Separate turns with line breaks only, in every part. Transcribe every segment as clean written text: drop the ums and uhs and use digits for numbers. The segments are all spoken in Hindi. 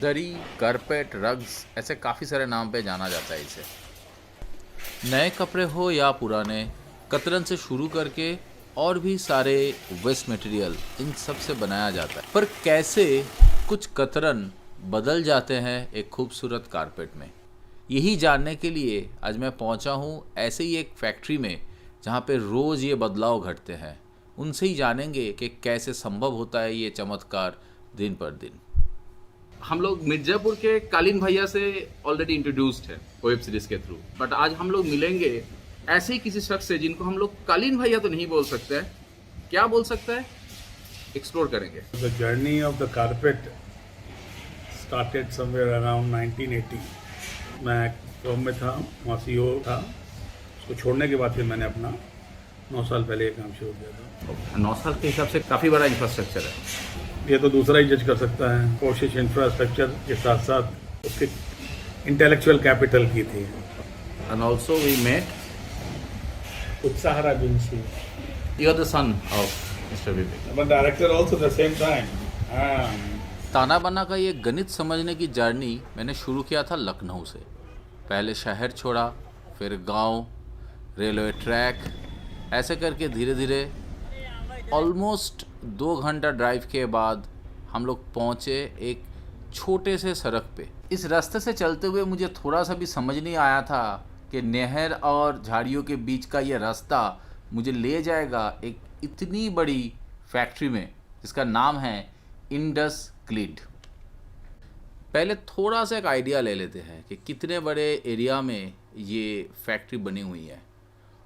दरी, कारपेट, रग्स ऐसे काफ़ी सारे नाम पे जाना जाता है इसे। नए कपड़े हो या पुराने, कतरन से शुरू करके और भी सारे वेस्ट मटेरियल इन सब से बनाया जाता है। पर कैसे कुछ कतरन बदल जाते हैं एक खूबसूरत कारपेट में, यही जानने के लिए आज मैं पहुंचा हूं ऐसे ही एक फैक्ट्री में जहां पे रोज़ ये बदलाव घटते हैं। उनसे ही जानेंगे कि कैसे संभव होता है ये चमत्कार दिन पर दिन।
हम लोग मिर्जापुर के कालीन भैया से ऑलरेडी इंट्रोड्यूस्ड है वेब सीरीज के थ्रू, बट आज हम लोग मिलेंगे ऐसे ही किसी शख्स से जिनको हम लोग कालीन भैया तो नहीं बोल सकते हैं, क्या बोल सकते हैं, एक्सप्लोर करेंगे।
The journey of the carpet started somewhere around 1980. मैं फॉर्म में था, वहाँ CEO था। उसको छोड़ने के बाद फिर मैंने अपना 9 साल पहले ये काम शुरू किया था।
9 साल के हिसाब से काफ़ी बड़ा इंफ्रास्ट्रक्चर है।
ये तो दूसरा ही जज कर सकता है। कोशिश इंफ्रास्ट्रक्चर के साथ साथ उसके इंटेलेक्चुअल कैपिटल की थी।
एंड ऑल्सो वी मेट
उत्साहरा बिंसी,
you are the son of mister Vivek,
but director also the same time.
ताना बाना का ये गणित समझने की जर्नी मैंने शुरू किया था लखनऊ से। पहले शहर छोड़ा, फिर गांव, रेलवे ट्रैक, ऐसे करके धीरे धीरे ऑलमोस्ट 2 घंटा ड्राइव के बाद हम लोग पहुँचे एक छोटे से सड़क पे। इस रास्ते से चलते हुए मुझे थोड़ा सा भी समझ नहीं आया था कि नहर और झाड़ियों के बीच का ये रास्ता मुझे ले जाएगा एक इतनी बड़ी फैक्ट्री में जिसका नाम है इंडस क्लिड। पहले थोड़ा सा एक आइडिया ले लेते हैं कि कितने बड़े एरिया में ये फैक्ट्री बनी हुई है।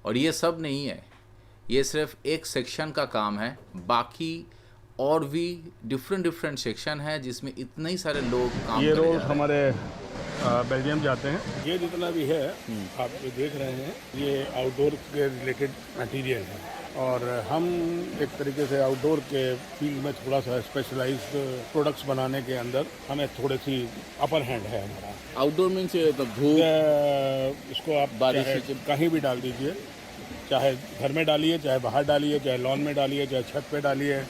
और ये सब नहीं है, ये सिर्फ एक सेक्शन का काम है, बाकी और भी डिफरेंट सेक्शन है जिसमें इतने ही सारे लोग काम
ये
कर रहे
रोड
हैं।
हमारे बेल्जियम जाते हैं। ये जितना भी है आप जो देख रहे हैं, ये आउटडोर के रिलेटेड मटेरियल है और हम एक तरीके से आउटडोर के फील्ड में थोड़ा सा स्पेशलाइज्ड प्रोडक्ट्स बनाने के अंदर हमें थोड़ी सी अपर हैंड है हमारा।
आउटडोर मीन्स धूप,
इसको आप
बारिश
चाहे कहीं भी डाल दीजिए, चाहे घर में डालिए, चाहे बाहर डालिए, चाहे लॉन में डालिए, चाहे छत पे डालिए,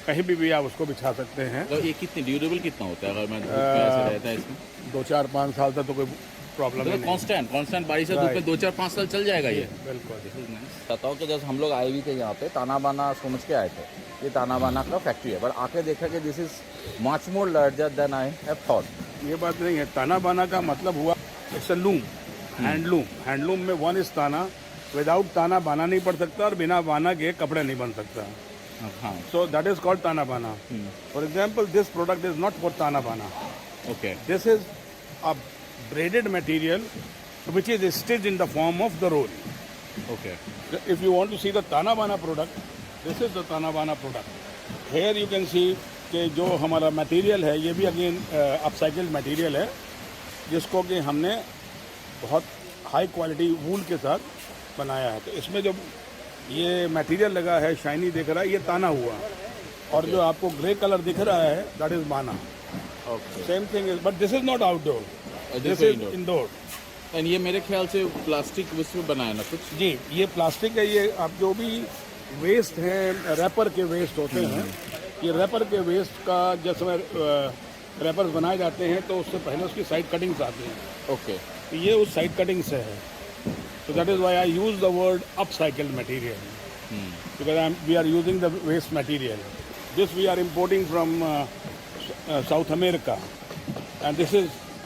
कहीं भी आप उसको बिछा सकते हैं।
तो ये कितनी ड्यूरेबल कितना होता है अगर मैं धूप में ऐसे रहता है इसमें?
2-4-5 साल तक तो कोई प्रॉब्लम नहीं।
कांस्टेंट बारिश से धूप में 2-4-5 साल चल जाएगा ये।
बिल्कुल।
बताओ कि जब हम लोग आए भी थे यहाँ पे, ताना बाना समझ के आए थे, ये ताना बाना का फैक्ट्री है, पर आके देखा कि this is much more larger than I have thought.
ये बात नहीं है। ताना बाना का मतलब हुआ it's a loom, handloom. Handloom में वन इज ताना। विदाउट ताना बाना नहीं पड़ सकता और बिना बाना के कपड़े नहीं बन सकता।
हाँ,
सो दैट इज कॉल्ड ताना बाना। For example, this product is not for ताना बाना।
Okay,
this is a braided material which is stitched in the form of the roll.
Okay,
If you want to see the Tanabana product, this is the Tanabana product. Here you can see कि जो हमारा मटेरियल है ये भी अगेन अपसाइकल्ड मटेरियल है, जिसको कि हमने बहुत हाई क्वालिटी वूल के साथ बनाया है। तो इसमें जो ये मटेरियल लगा है, शाइनी दिख रहा है, ये ताना हुआ। और जो आपको ग्रे कलर दिख रहा है, दैट इज बाना।
Okay.
Same thing is, but this is not outdoor, this is indoor.
And ये मेरे ख्याल से प्लास्टिक उसमें बनाया ना कुछ?
जी, ये प्लास्टिक है। ये आप जो भी वेस्ट हैं, रैपर के वेस्ट होते हैं, ये रैपर के वेस्ट का जब समय रैपर्स बनाए जाते हैं तो उससे पहले उसकी साइड कटिंग्स आती हैं।
ओके,
तो ये उस साइड कटिंग से है। तो that is why I use the word upcycled material, because we are using the waste material. This we are importing from South America and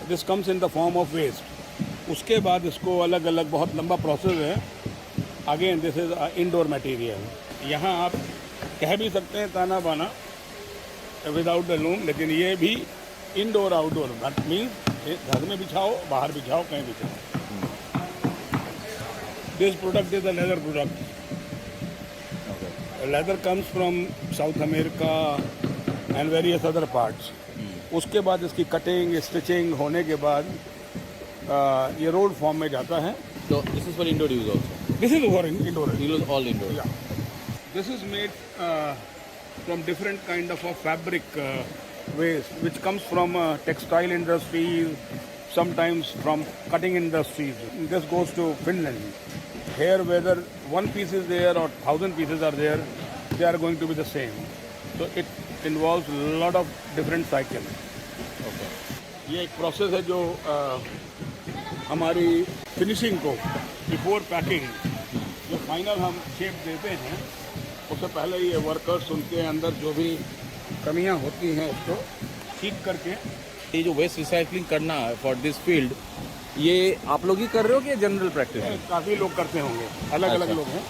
this comes in the form of waste. उसके बाद इसको अलग अलग बहुत लंबा प्रोसेस है। Again this is indoor material. यहाँ आप कह भी सकते हैं ताना बाना विदाउट द लूम, लेकिन ये भी इंडोर आउटडोर, दैट मीन्स घर में बिछाओ, बाहर बिछाओ, कहीं बिछाओ। This product is a leather product. Leather comes from South America and various other parts. उसके बाद इसकी कटिंग स्टिचिंग होने के बाद ये रोल फॉर्म में जाता है।
तो this is for indoor use also?
This is for indoor.
Use all indoor?
Yeah. This is made from different kind of a fabric waste, which comes from textile industries, sometimes from cutting industries. This goes to Finland. Here, whether one piece is there or 1,000 pieces are there, they are going to be the same. So it involves a lot of different cycles.
Okay.
ये एक प्रोसेस है जो हमारी फिनिशिंग को बिफोर पैकिंग जो फाइनल हम शेप देते हैं उससे पहले ये वर्कर्स उनके अंदर जो भी कमियां होती हैं उसको ठीक करके
ये जो वेस्ट रिसाइकलिंग करना है फॉर दिस फील्ड, ये आप लोग ही कर रहे हो कि जनरल प्रैक्टिस है?
काफ़ी लोग करते होंगे, अलग अलग
अच्छा।
लोग हैं,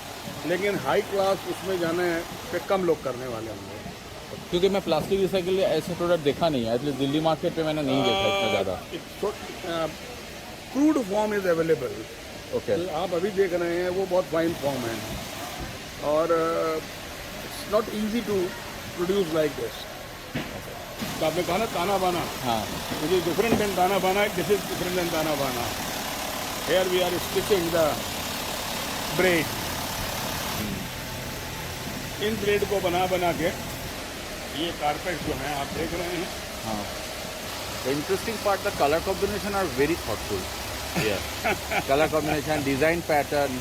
लेकिन हाई क्लास उसमें जाने पे कम लोग करने वाले होंगे।
क्योंकि मैं प्लास्टिक रिसाइकिल ऐसे प्रोडक्ट देखा नहीं है, एटलीस्ट दिल्ली मार्केट पे मैंने नहीं देखा इतना ज़्यादा।
Crude form is available.
Okay,
आप अभी देख रहे हैं वो बहुत फाइन फॉर्म है और it's not easy to produce like this. तो आपने कहा ना ताना बाना,
हाँ,
मुझे डिफरेंट देन ताना बाना, दिस इज डिफरेंट देन ताना बाना। Here we are stitching the bread. इन ब्रेड को बना बना के ये कारपेट जो हैं आप देख रहे हैं,
हाँ। The interesting part, the color combination are very thoughtful. Yeah. Color combination, design pattern.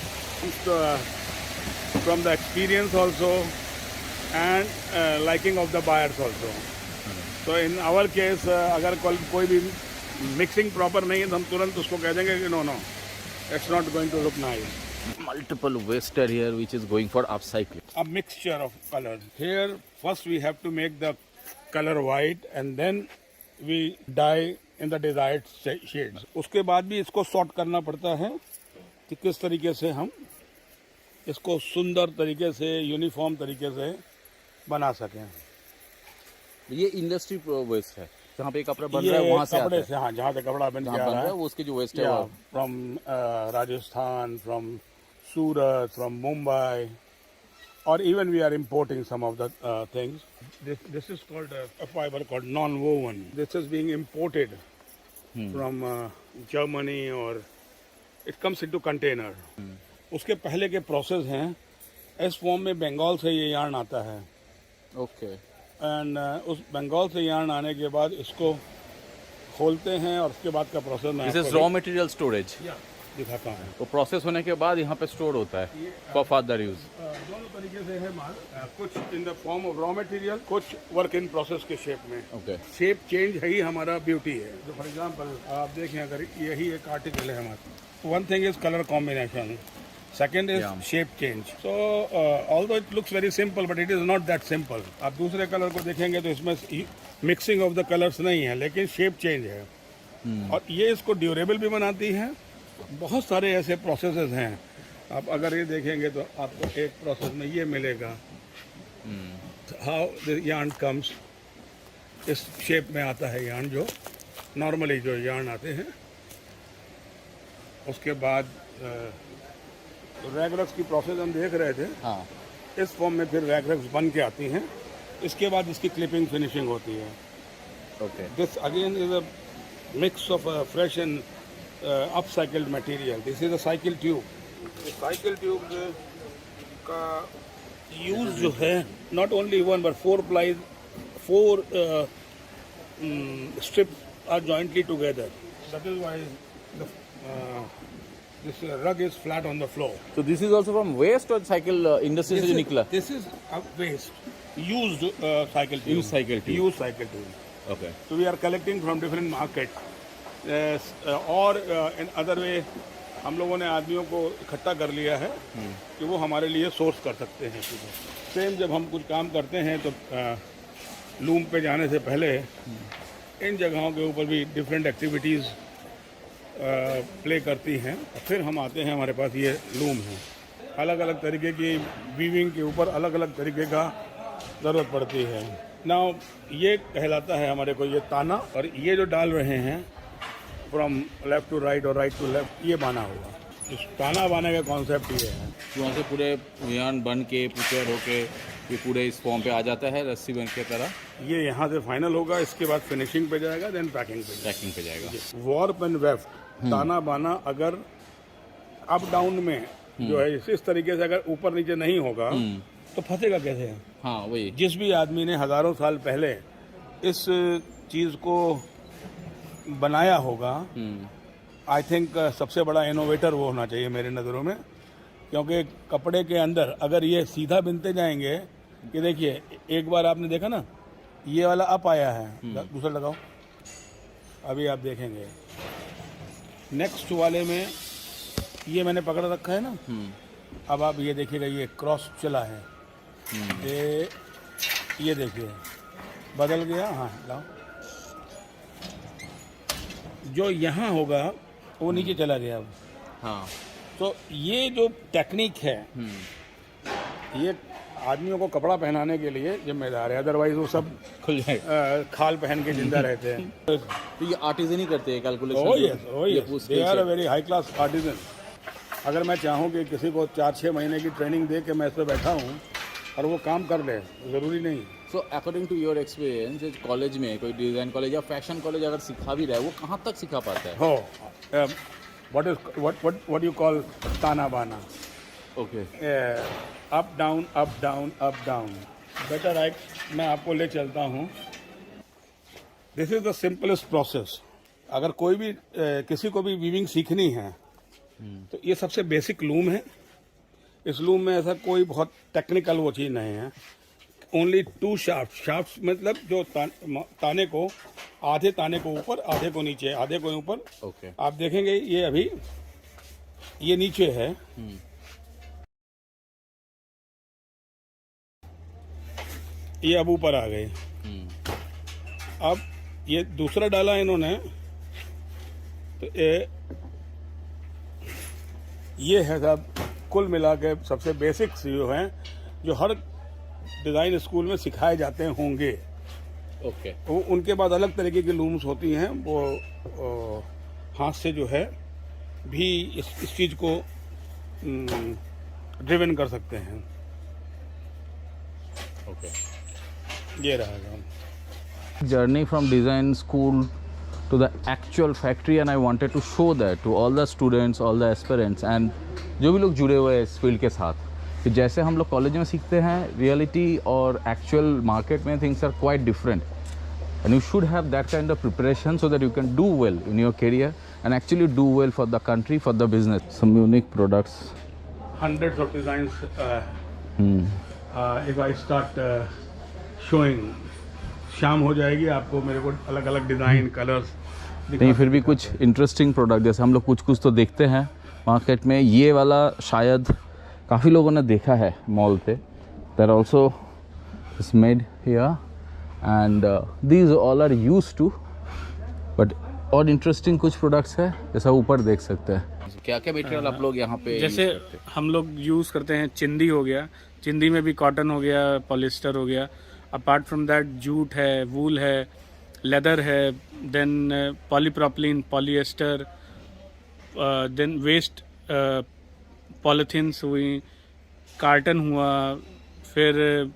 from the experience also and liking of the buyers also. So in our case अगर कोई भी मिक्सिंग प्रॉपर नहीं है तो हम तुरंत उसको कह देंगे कि no no it's not going to look nice.
Multiple waste are here which is going for upcycling.
A mixture of colors. Here first we have to make the color white and then we dye in the desired shades. उसके बाद भी इसको सॉर्ट करना पड़ता है कि किस तरीके से हम इसको सुंदर तरीके से यूनिफॉर्म तरीके से बना सकें।
ये इंडस्ट्री वेस्ट है जहाँ पे कपड़ा बन रहा है, वहाँ से आता
कपड़े
है।
से, हाँ, जहाँ से कपड़ा बन
जहाँ
के आ
बन
रहा
रहा
है
है वो उसके जो वेस्ट है वो
from Rajasthan, from Surat, from Mumbai, और even we are importing some of the things. This is called a fiber called non-woven. This is being imported from Germany or it comes into container. उसके पहले के प्रोसेस हैं, इस फॉर्म में बंगाल से ये यार्न आता है
ओके।
एंड उस बंगाल से यार्न आने के बाद इसको खोलते हैं और उसके बाद का प्रोसेस मैं
दिस इज
आपको
रॉ मटेरियल स्टोरेज।
दिखाता हूँ।
तो प्रोसेस होने के बाद यहाँ पे स्टोर होता है फॉर फर्दर यूज।
दोनों तरीके से है माल, कुछ इन the form of raw material, कुछ वर्क इन प्रोसेस के शेप में।
ओके,
शेप चेंज है ही हमारा ब्यूटी है। तो फॉर एग्जांपल आप देखें, अगर यही एक आर्टिकल है हमारा, one thing is colour combination, second is
Yeah.
Shape change. So although it looks very simple but it is not that simple. आप दूसरे कलर को देखेंगे तो इसमें मिक्सिंग ऑफ द कलर्स नहीं है, लेकिन शेप चेंज है। और ये इसको ड्यूरेबल भी बनाती है। बहुत सारे ऐसे प्रोसेसेस हैं, आप अगर ये देखेंगे तो आपको एक प्रोसेस में ये मिलेगा, हाउ द यार्न कम्स, इस शेप में आता है यार्न, जो नॉर्मली जो यार्न आते हैं। उसके बाद रैगरक्स की प्रोसेस हम देख रहे थे,
हाँ,
इस फॉर्म में फिर रैगरक्स बन के आती हैं। इसके बाद इसकी क्लिपिंग फिनिशिंग होती है।
Okay.
This again is a mix of fresh and upcycled material. This is a cycle tube. The cycle tube का यूज जो है, not only one but four plies, four strips are jointly together. That is why this rug is flat on the floor.
तो this is also from waste और साइकिल इंडस्ट्री से जो निकला?
This is a waste. Used cycle tube.
Used cycle tube.
Used cycle tube.
Okay.
So we are collecting from different markets. और in other way हम लोगों ने आदमियों को इकट्ठा कर लिया है कि वो हमारे लिए सोर्स कर सकते हैं चीज़ें। सेम जब हम कुछ काम करते हैं तो लूम पे जाने से पहले इन जगहों के ऊपर भी डिफरेंट एक्टिविटीज़ प्ले करती हैं। फिर हम आते हैं, हमारे पास ये लूम है, अलग अलग तरीके की वीविंग के ऊपर अलग अलग तरीके का ज़रूरत पड़ती है। नाउ ये कहलाता है हमारे को ये ताना, और ये जो डाल रहे हैं फ्रॉम लेफ्ट टू राइट और राइट टू लेफ्ट, ये बाना होगा। इस ताना बाने का कॉन्सेप्ट ये है।
वहाँ से पूरे यार्न बन के प्रिपेयर होके ये पूरे इस फॉर्म पे आ जाता है रस्सी बन के तरह,
ये यहाँ से फाइनल होगा, इसके बाद फिनिशिंग पे जाएगा, देन पैकिंग पे
पैकिंग पे जाएगा।
जाएगा। वॉर्प एंड वेफ्ट, ताना बाना अगर अप डाउन में जो है इस तरीके से अगर ऊपर नीचे नहीं होगा तो फंसेगा कैसे?
हाँ, वही।
जिस भी आदमी ने हजारों साल पहले इस चीज़ को बनाया होगा, आई थिंक सबसे बड़ा इनोवेटर वो होना चाहिए मेरी नज़रों में। क्योंकि कपड़े के अंदर अगर ये सीधा बिनते जाएंगे, कि देखिए एक बार आपने देखा ना, ये वाला अप आया है, दूसरा लगाओ, अभी आप देखेंगे नेक्स्ट वाले में ये मैंने पकड़ रखा है ना, अब आप ये देखिएगा ये क्रॉस चला है, ये देखिए बदल गया। हाँ लाओ, जो यहाँ होगा वो नीचे चला गया अब।
हाँ।
तो ये जो टेक्निक है ये आदमियों को कपड़ा पहनाने के लिए जिम्मेदार है, अदरवाइज वो सब
खुल जाए।
खाल पहन के जिंदा रहते हैं।
तो ये आर्टिजन ही करते हैं calculation?
Oh yes, they are a very high class artisan. अगर मैं चाहूँ कि किसी को 4-6 महीने की ट्रेनिंग दे के मैं इस पर बैठा हूँ और वो काम कर ले, ज़रूरी नहीं।
So according to your experience, college में कोई डिज़ाइन कॉलेज या फैशन कॉलेज अगर सिखा भी रहा है, वो कहाँ तक सिखा पाता है?
हो what you call ताना बाना,
okay.
Up down up down up down. Better right, मैं आपको ले चलता हूँ। This is the simplest process. अगर कोई भी किसी को भी वीविंग सीखनी है तो ये सबसे बेसिक लूम है। इस लूम में ऐसा कोई बहुत टेक्निकल वो चीज़ नहीं है। ओनली 2 शाफ्ट मतलब जो ताने को, आधे ताने को ऊपर, आधे को नीचे, आधे को ऊपर।
ओके।
आप देखेंगे ये अभी ये नीचे है, ये अब ऊपर आ गए। अब ये दूसरा डाला इन्होंने, तो ये है सब कुल मिला के सबसे बेसिक्स जो हैं, जो हर डिज़ाइन स्कूल में सिखाए जाते होंगे।
ओके।
वो उनके बाद अलग तरीके की लूम्स होती हैं, वो हाथ से जो है भी इस चीज़ को ड्रिवन कर सकते हैं।
ओके।
ये रहेगा
journey from design school to the actual factory, and I wanted to show that to all the students, all the aspirants and जो भी लोग जुड़े हुए हैं इस फील्ड के साथ, कि जैसे हम लोग कॉलेज में सीखते हैं, रियलिटी और एक्चुअल मार्केट में things are quite different, and you should have that kind of preparation so that you can do well in your career and actually do well for the country, for the business. Some unique products,
hundreds of designs. If I start showing, शाम हो जाएगी, आपको मेरे को अलग अलग डिज़ाइन कलर्स
नहीं, फिर भी कुछ इंटरेस्टिंग प्रोडक्ट जैसे हम लोग कुछ तो देखते हैं मार्केट में. ये वाला शायद काफ़ी लोगों ने देखा है मॉल पे. There also is made here and these all are used to, but और इंटरेस्टिंग कुछ प्रोडक्ट्स है जैसा ऊपर देख सकते हैं. क्या क्या मटेरियल आप लोग यहाँ पे
जैसे हम लोग यूज़ करते हैं, चिंदी हो गया, चिंदी में भी कॉटन हो गया, पॉलिस्टर हो गया. अपार्ट फ्रॉम दैट जूट है, वूल है, लेदर है, then polypropylene, polyester, then waste polythenes हुई, कार्टन हुआ. फिर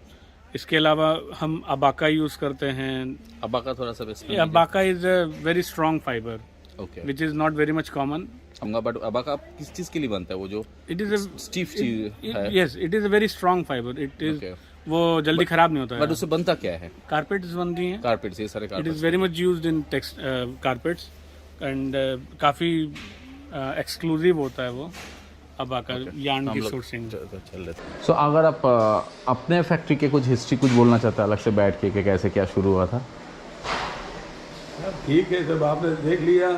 इसके अलावा हम अबाका यूज़ करते हैं.
अबाका थोड़ा सा
abaca is a very strong fibre
okay,
which is not very much common.
But abaca किस चीज़ के लिए बनता है? वो जो
इट इज़
स्टीफ चीज है.
Yes, it is a very strong fibre. It is वो जल्दी खराब नहीं होता
बट
है.
उससे बनता क्या है?
कारपेट्स बनती हैं.
कारपेट्स, ये सारे
it
carpets.
Is very much used in text carpets and काफ़ी एक्सक्लूसिव होता है वो अबाका यार्न की सोर्सिंग.
सो अगर आप अपने फैक्ट्री के कुछ हिस्ट्री कुछ बोलना चाहते हैं अलग से बैठ के कि कैसे क्या शुरू हुआ था?
ठीक है, जब आपने देख लिया,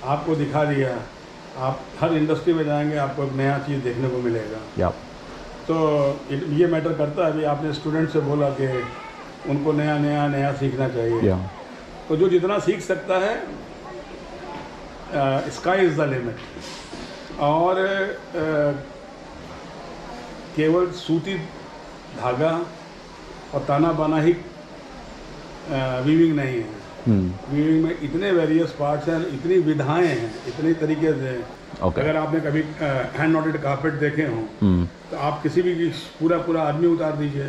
आपको दिखा दिया, आप हर इंडस्ट्री में जाएंगे आपको एक नया चीज़ देखने को मिलेगा.
या
तो ये मैटर करता है. अभी आपने स्टूडेंट से बोला कि उनको नया नया नया सीखना चाहिए. तो जो जितना सीख सकता है, स्काई इज़ द लिमिट. और केवल सूती धागा और ताना बाना ही वीविंग नहीं है. वीविंग में इतने वेरियस पार्ट्स हैं, इतनी विधाएं हैं, इतने तरीके से. अगर आपने कभी हैंड नॉटेड कारपेट देखे हों तो आप किसी भी पूरा आदमी उतार दीजिए,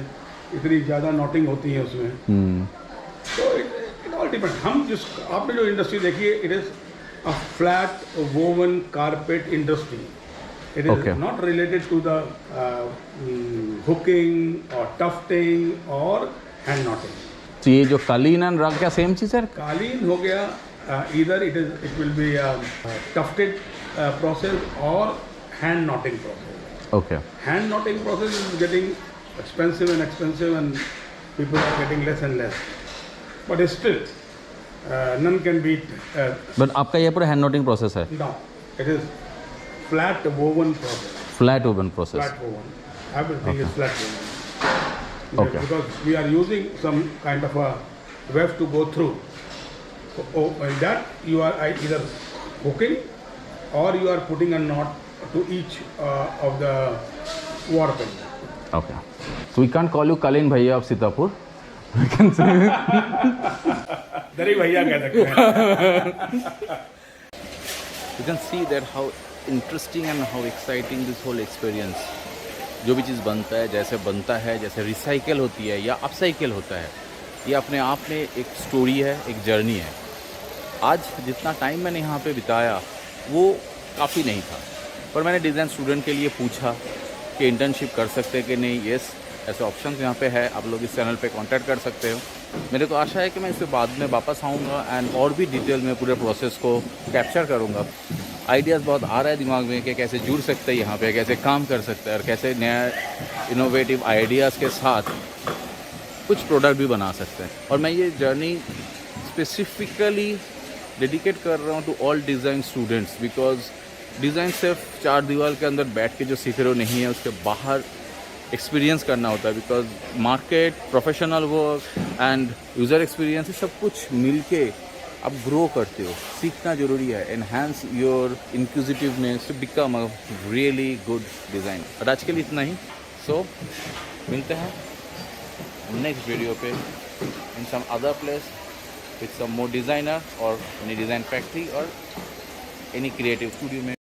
इतनी ज़्यादा नॉटिंग होती है उसमें. तो इट ऑल डिपेंड. हम जिस आपने जो इंडस्ट्री देखी है, it is a flat woven carpet industry. It is not related to the hooking or tufting or hand knotting.
तो ये जो कालीन एंड रग क्या सेम चीज़ है?
कालीन हो गया, either it will be a tufted process or hand knotting process.
Okay.
Hand knotting process is getting expensive and people are getting less and less. But still, None can beat.
But आपका ये पूरा हैंड नोटिंग प्रोसेस है,
No, it is flat woven process.
Flat oven process.
Flat woven. Everything is flat woven.
Okay.
Because we are using some kind of a weft to go through. In that you are either hooking or you are putting a knot to each of the warping.
Okay. So we can't call you Kalin Bhaiya of Sitapur. We can say
दरी भैया कह सकते हैं.
you can see that how interesting and how exciting this whole experience. जो भी चीज़ बनता है, जैसे रिसाइकल होती है या अपसाइकल होता है, ये अपने आप में एक स्टोरी है, एक जर्नी है. आज जितना टाइम मैंने यहाँ पे बिताया वो काफ़ी नहीं था, पर मैंने डिज़ाइन स्टूडेंट के लिए पूछा कि इंटर्नशिप कर सकते हैं कि नहीं. येस, ऐसे ऑप्शन यहाँ पे है, आप लोग इस चैनल पे कांटेक्ट कर सकते हो. मेरे को आशा है कि मैं इसके बाद में वापस आऊँगा एंड और भी डिटेल में पूरे प्रोसेस को कैप्चर करूँगा. आइडियाज़ बहुत आ रहा है दिमाग में कि कैसे जुड़ सकते हैं यहाँ पे, कैसे काम कर सकते हैं और कैसे नया इनोवेटिव आइडियाज़ के साथ कुछ प्रोडक्ट भी बना सकते हैं. और मैं ये जर्नी स्पेसिफिकली डेडिकेट कर रहा हूँ to all design students, because design सिर्फ चार दीवार के अंदर बैठ के जो सीख रहे हो नहीं है, उसके बाहर एक्सपीरियंस करना होता है. Because market, professional work end user experience, सब कुछ मिल के आप ग्रो करते हो. सीखना ज़रूरी है, enhance your inquisitiveness to become a really good designer. और आज के लिए इतना ही. सो मिलते हैं नेक्स्ट वीडियो पे in some other place with some more designer or any design factory or any creative studio में